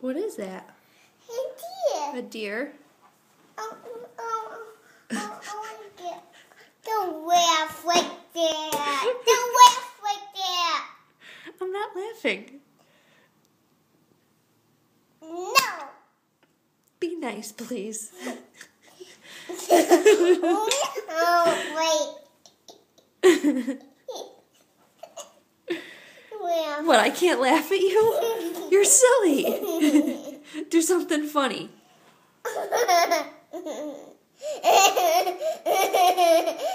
What is that? A deer. A deer? Don't laugh like that. Don't laugh like that. I'm not laughing. No. Be nice, please. Oh, wait. What, I can't laugh at you? You're silly. Do something funny.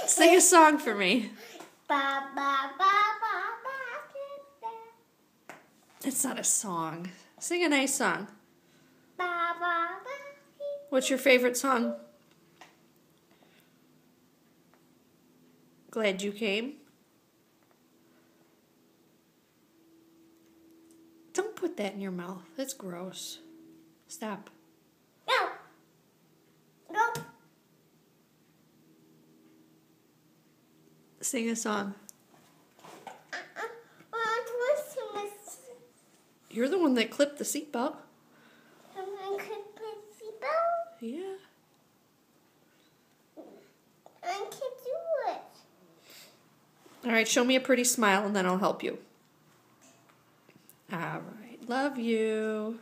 Sing a song for me. It's not a song. Sing a nice song. What's your favorite song? Glad You Came? Don't put that in your mouth. That's gross. Stop. No. No. Sing a song. You're the one that clipped the seatbelt. Yeah. I can't do it. All right, show me a pretty smile and then I'll help you. All right. Love you.